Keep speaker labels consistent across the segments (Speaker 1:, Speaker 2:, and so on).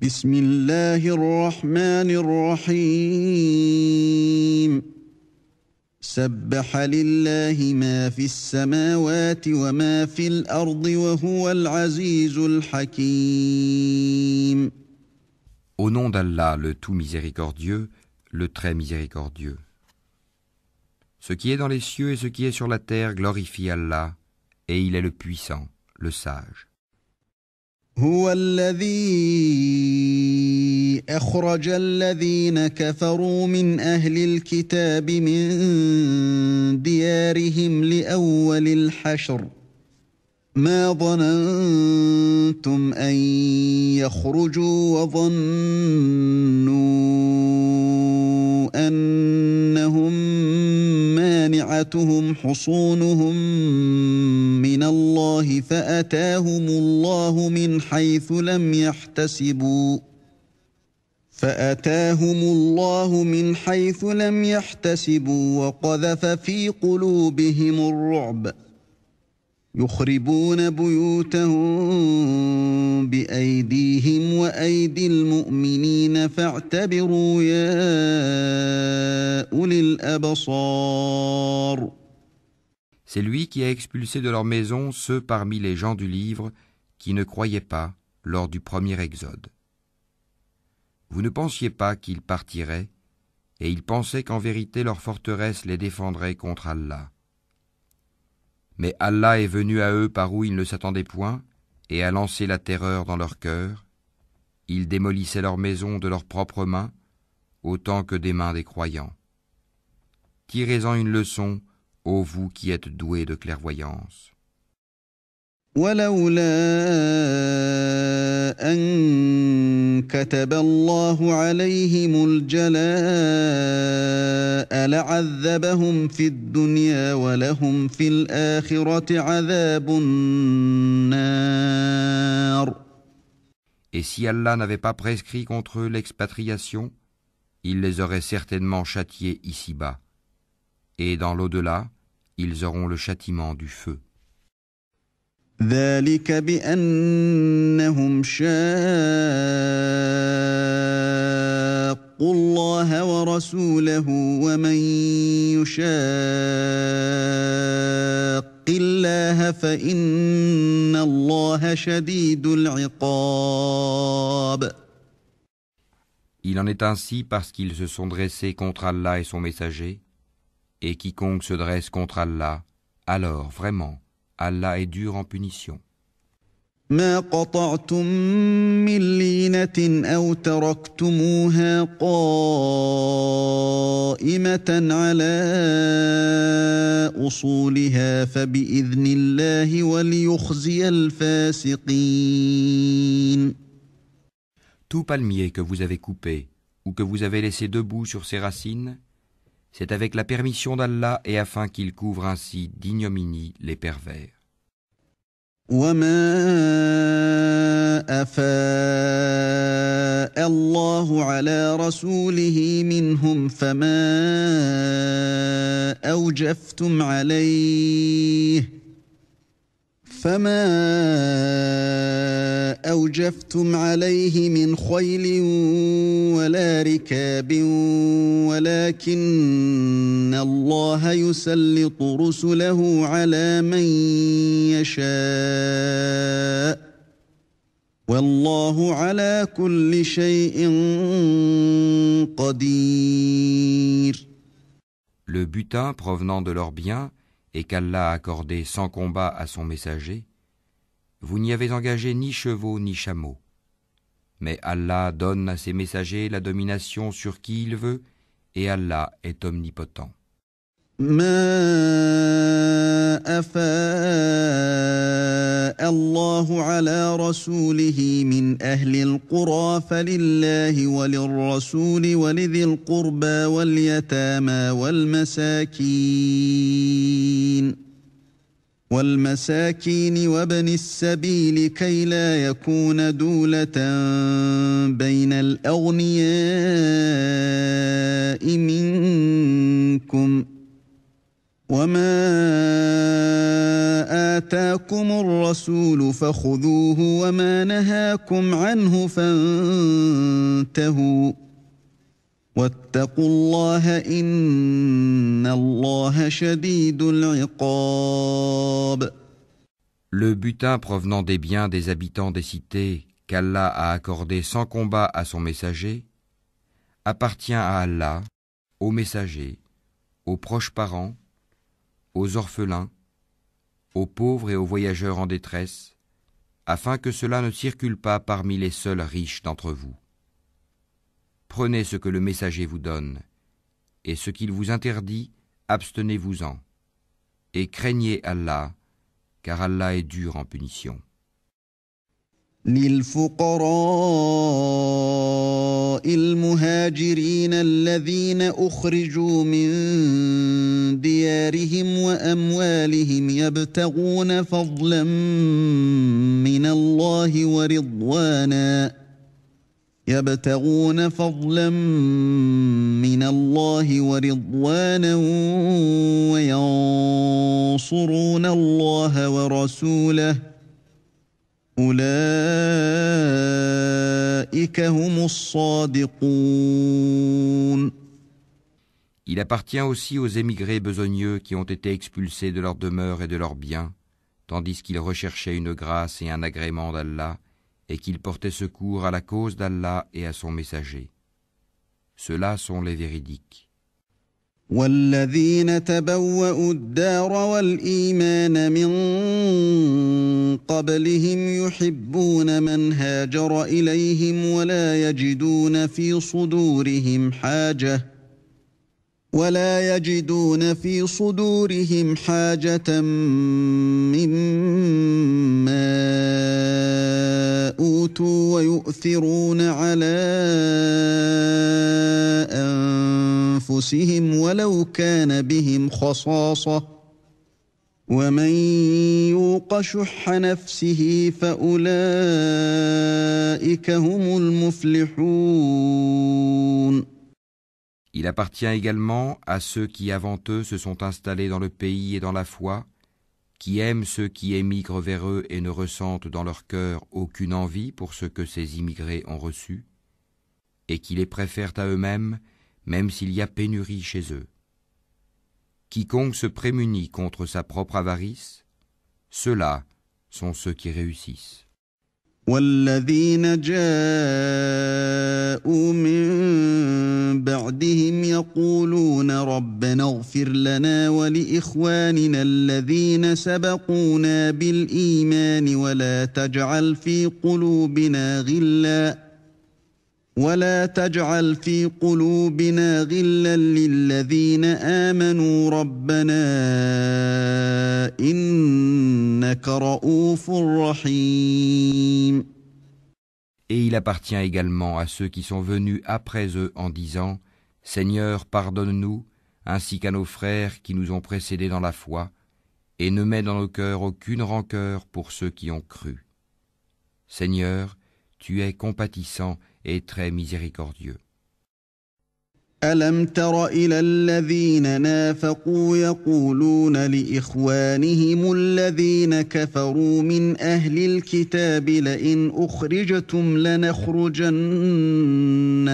Speaker 1: بسم الله الرحمن الرحيم سبح لله ما في السماوات وما في الأرض وهو العزيز الحكيم.
Speaker 2: Au nom d'Allah, le tout miséricordieux, le très miséricordieux. Ce qui est dans les cieux et ce qui est sur la terre glorifie Allah, et il est le puissant, le sage.
Speaker 1: هو الذي أخرج الذين كفروا من أهل الكتاب من ديارهم لأول الحشر ما ظننتم أن يخرجوا وظنوا أنهم مانعتهم حصونهم من الله فأتاهم الله من حيث لم يحتسبوا وقذف في قلوبهم الرعب يخربون بيوتهم بأيديهم وأيدي المؤمنين فاعتبروا يا أولي الأبصار.
Speaker 2: C'est lui qui a expulsé de leur maison ceux parmi les gens du livre qui ne croyaient pas lors du premier exode. Vous ne pensiez pas qu'ils partiraient, et ils pensaient qu'en vérité leur forteresse les défendrait contre Allah. Mais Allah est venu à eux par où ils ne s'attendaient point, et a lancé la terreur dans leur cœur. Ils démolissaient leurs maisons de leurs propres mains, autant que des mains des croyants. Tirez-en une leçon, ô vous qui êtes doués de clairvoyance.
Speaker 1: ولولا أن كتب الله عليهم الجلاء لعذبهم في الدنيا ولهم في الآخرة عذاب النار.
Speaker 2: Et si Allah n'avait pas prescrit contre eux l'expatriation, il les aurait certainement châtiés ici-bas. Et dans l'au-delà, ils auront le châtiment du feu.
Speaker 1: ذلك بأنهم شاقوا الله ورسوله ومن يشاق الله فإن الله شديد العقاب.
Speaker 2: Il en est ainsi parce qu'ils se sont dressés contre Allah et son messager, et quiconque se dresse contre Allah, alors vraiment, Allah est dur en punition.
Speaker 1: ما قطعتم من لينة أو تركتموها قائمة على أصولها فبإذن الله وليخزي الفاسقين.
Speaker 2: Tout palmier que vous avez coupé ou que vous avez laissé debout sur ses racines, c'est avec la permission d'Allah et afin qu'il couvre ainsi d'ignominie les pervers.
Speaker 1: وما أفاء الله على رسوله منهم فما أوجفتم عليه من خيل ولا ركاب ولكن الله يسلط رسله على من يشاء والله على كل شيء قدير.
Speaker 2: Le butin provenant de leurs biens et qu'Allah a accordé sans combat à son messager, vous n'y avez engagé ni chevaux ni chameaux. Mais Allah donne à ses messagers la domination sur qui il veut, et Allah est omnipotent.
Speaker 1: ما أفاء الله على رسوله من أهل القرى فلله وللرسول ولذي القربى واليتامى والمساكين وابن السبيل كي لا يكون دولة بين الأغنياء منكم وما آتاكم الرسول فخذوه وما نهاكم عنه فانتهوا واتقوا الله إن الله شديد العقاب.
Speaker 2: Le butin provenant des biens des habitants des cités qu'Allah a accordé sans combat à son messager appartient à Allah, aux messagers, aux proches parents, aux orphelins, aux pauvres et aux voyageurs en détresse, afin que cela ne circule pas parmi les seuls riches d'entre vous. Prenez ce que le messager vous donne, et ce qu'il vous interdit, abstenez-vous-en, et craignez Allah, car Allah est dur en punition.
Speaker 1: للفقراء المهاجرين الذين أخرجوا من ديارهم وأموالهم يبتغون فضلا من الله ورضوانا وينصرون الله ورسوله أولئك هم الصادقون.
Speaker 2: Il appartient aussi aux émigrés besogneux qui ont été expulsés de leur demeure et de leurs biens, tandis qu'ils recherchaient une grâce et un agrément d'Allah, et qu'ils portaient secours à la cause d'Allah et à son messager. Ceux-là sont les véridiques.
Speaker 1: والذين تبوأوا الدار والإيمان من قبلهم يحبون من هاجر إليهم ولا يجدون في صدورهم حاجة مما أوتوا ويؤثرون على أنفسهم ولو كان بهم خصاصة ومن يوق شح نفسه فأولئك هم المفلحون.
Speaker 2: Il appartient également à ceux qui avant eux se sont installés dans le pays et dans la foi, qui aiment ceux qui émigrent vers eux et ne ressentent dans leur cœur aucune envie pour ce que ces immigrés ont reçu, et qui les préfèrent à eux-mêmes, même s'il y a pénurie chez eux. Quiconque se prémunit contre sa propre avarice, ceux-là sont ceux qui réussissent.
Speaker 1: والذين جاءوا من بعدهم يقولون ربنا اغفر لنا ولإخواننا الذين سبقونا بالإيمان ولا تجعل في قلوبنا غلا للذين آمنوا ربنا إنك رؤوف رحيم.
Speaker 2: Et il appartient également à ceux qui sont venus après eux en disant « Seigneur, pardonne-nous, ainsi qu'à nos frères qui nous ont précédés dans la foi, et ne mets dans nos cœurs aucune rancœur pour ceux qui ont cru. Seigneur, tu es compatissant et très miséricordieux. »
Speaker 1: ألم تر إلى الذين نافقوا يقولون لإخوانهم الذين كفروا من أهل الكتاب لئن أخرجتم لنخرجن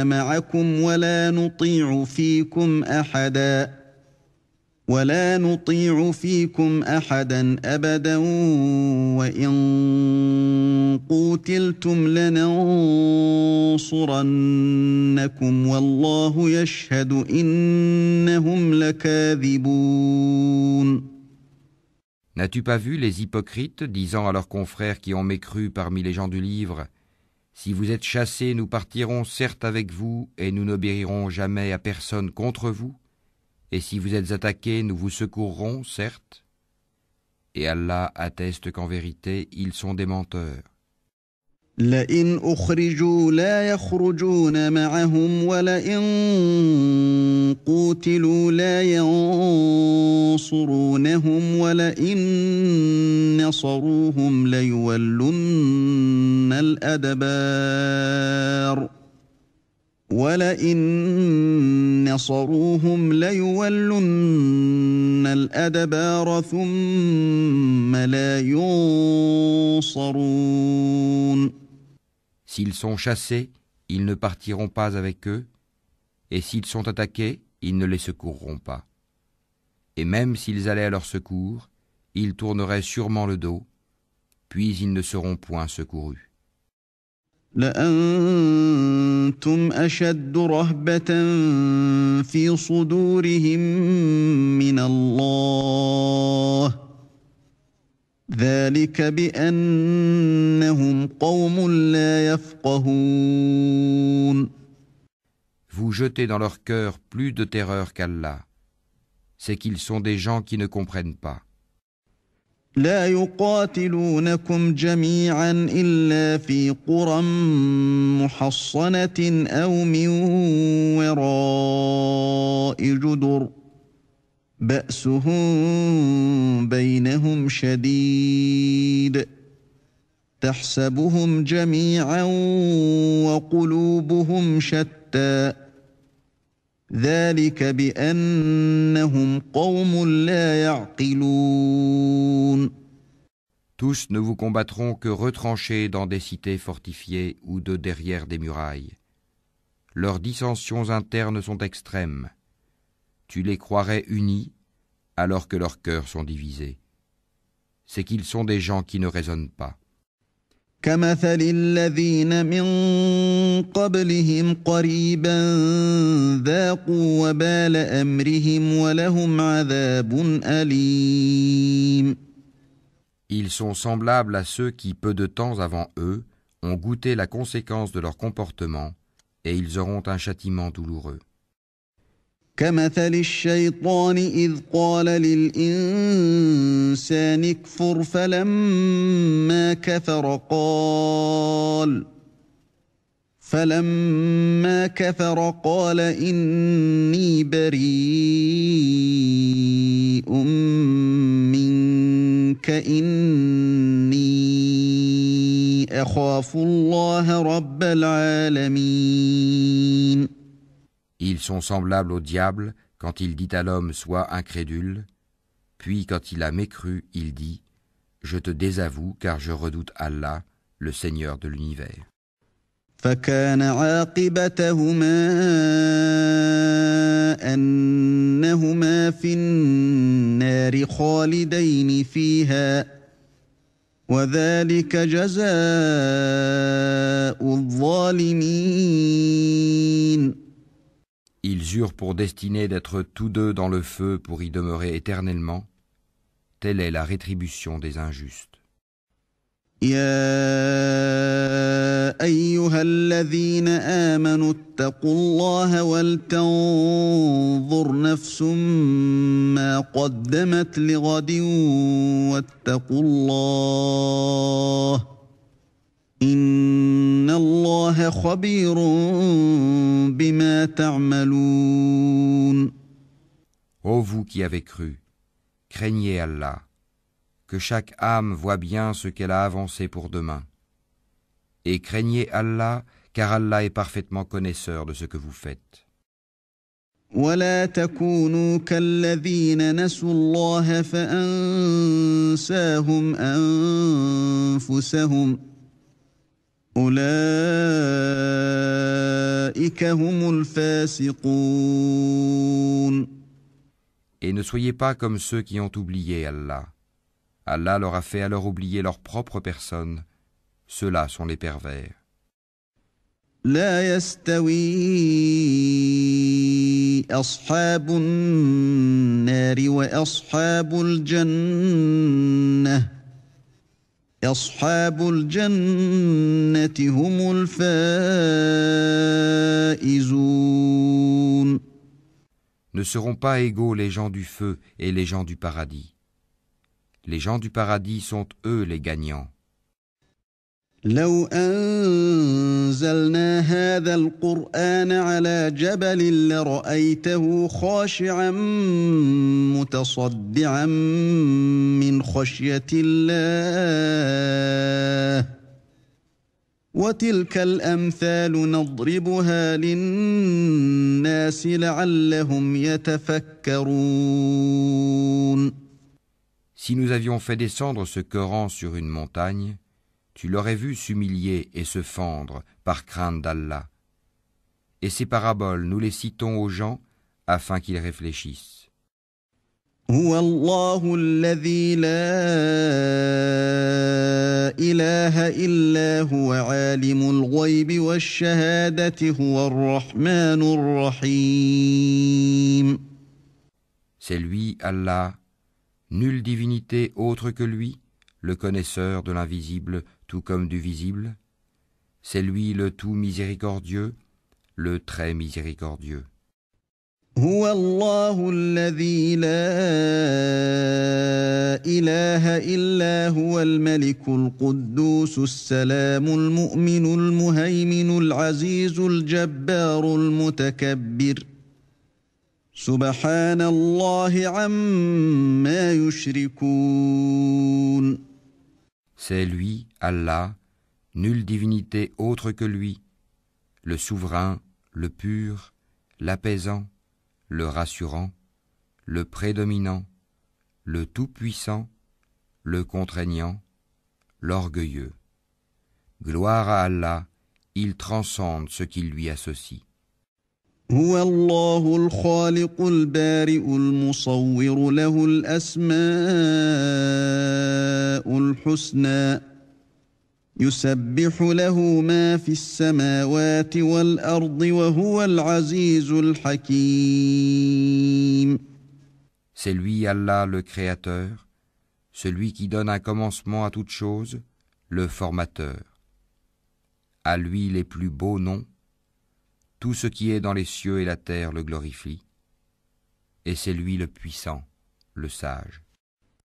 Speaker 1: معكم ولا نطيع فيكم أحدا أبدا وإن قوتلتم لننصرنكم والله يشهد إنهم لكاذبون.
Speaker 2: N'as-tu pas vu les hypocrites disant à leurs confrères qui ont mécru parmi les gens du livre « Si vous êtes chassés, nous partirons certes avec vous et nous n'obéirons jamais à personne contre vous. Et si vous êtes attaqués, nous vous secourrons, certes. » Et Allah atteste qu'en vérité, ils sont des menteurs.
Speaker 1: لئن أخرجوا لا يخرجون معهم ولئن قوتلوا لا ينصرونهم ولئن نصروهم ليولن الأدبار وَلَئِن نَّصَرُوهُمْ لَيُوَلُّنَّ الْأَدْبَارَ ثُمَّ لَا يُنصَرُونَ.
Speaker 2: S'ils sont chassés, ils ne partiront pas avec eux, et s'ils sont attaqués, ils ne les secourront pas. Et même s'ils allaient à leur secours, ils tourneraient sûrement le dos, puis ils ne seront point secourus.
Speaker 1: لأنتم أشد رهبة في صدورهم من الله ذلك بأنهم قوم لا يفقهون.
Speaker 2: Vous jetez dans leur cœur plus de terreur qu'Allah. C'est qu'ils sont des gens qui ne comprennent pas.
Speaker 1: لا يقاتلونكم جميعا إلا في قرى محصنة أو من وراء جدر بأسهم بينهم شديد تحسبهم جميعا وقلوبهم شتى ذلك بأنهم قوم لا يعقلون.
Speaker 2: Tous ne vous combattront que retranchés dans des cités fortifiées ou de derrière des murailles. Leurs dissensions internes sont extrêmes. Tu les croirais unis alors que leurs cœurs sont divisés. C'est qu'ils sont des gens qui ne raisonnent pas.
Speaker 1: كمثل الذين من قبلهم قريبا ذاقوا وبال أمرهم ولهم عذاب أليم.
Speaker 2: Ils sont semblables à ceux qui, peu de temps avant eux, ont goûté la conséquence de leur comportement, et ils auront un châtiment douloureux.
Speaker 1: كمثل الشيطان إذ قال للإنسان اكفر فلما كفر قال إني بريء منك إني أخاف الله رب العالمين.
Speaker 2: Ils sont semblables au diable quand il dit à l'homme « Sois incrédule », puis quand il a mécru, il dit « Je te désavoue car je redoute Allah, le Seigneur de l'univers. »
Speaker 1: فكان عاقبتهما أنهما في النار خالدين فيها وذلك جزاء الظالمين.
Speaker 2: Ils eurent pour destinée d'être tous deux dans le feu pour y demeurer éternellement. Telle est la rétribution des injustes.
Speaker 1: يا أيها الذين آمنوا اتقوا الله ولتنظر نفس ما قدمت لغد واتقوا الله إن الله خبير بما تعملون.
Speaker 2: Ô vous qui avez cru, craignez Allah, que chaque âme voit bien ce qu'elle a avancé pour demain. Et craignez Allah, car Allah est parfaitement connaisseur de ce que vous faites.
Speaker 1: ولا تكونوا كالذين نسوا الله فأنساهم أنفسهم أولئك هم الفاسقون.
Speaker 2: Et ne soyez pas comme ceux qui ont oublié Allah. Allah leur a fait alors oublier leur propre personne. Ceux-là sont les pervers.
Speaker 1: لا يستوي أصحاب النار وأصحاب الجنة أصحاب الجنة هم الفائزون.
Speaker 2: Ne seront pas égaux les gens du feu et les gens du paradis. Les gens du paradis sont eux les gagnants.
Speaker 1: لو أنزلنا هذا القرآن على جبل لرأيته خاشعا متصدعا من خشية الله وتلك الأمثال نضربها للناس لعلهم يتفكرون.
Speaker 2: Si nous avions fait descendre ce Coran sur une montagne, tu l'aurais vu s'humilier et se fendre par crainte d'Allah. Et ces paraboles, nous les citons aux gens afin qu'ils réfléchissent.
Speaker 1: هو الله الذي لا إله إلا هو عالم الغيب والشهادة هو الرحمن الرحيم.
Speaker 2: C'est lui, Allah, nulle divinité autre que lui, le connaisseur de l'invisible tout comme du visible. C'est lui le tout miséricordieux, le très miséricordieux.
Speaker 1: هو الله الذي لا إله إلا هو الملك القدوس السلام المؤمن المهيمن العزيز الجبار المتكبر سبحان الله عما يشركون.
Speaker 2: C'est lui, Allah, nulle divinité autre que lui, le souverain, le pur, l'apaisant, le rassurant, le prédominant, le tout-puissant, le contraignant, l'orgueilleux. Gloire à Allah, il transcende ce qui lui associe.
Speaker 1: هو الله الخالق البارئ المصور له الأسماء الحسنى يسبح له ما في السماوات والأرض وهو العزيز الحكيم.
Speaker 2: C'est lui, Allah, le Créateur, celui qui donne un commencement à toute chose, le Formateur. À lui les plus beaux noms, tout ce qui est dans les cieux et la terre le glorifie, et c'est lui le puissant, le sage.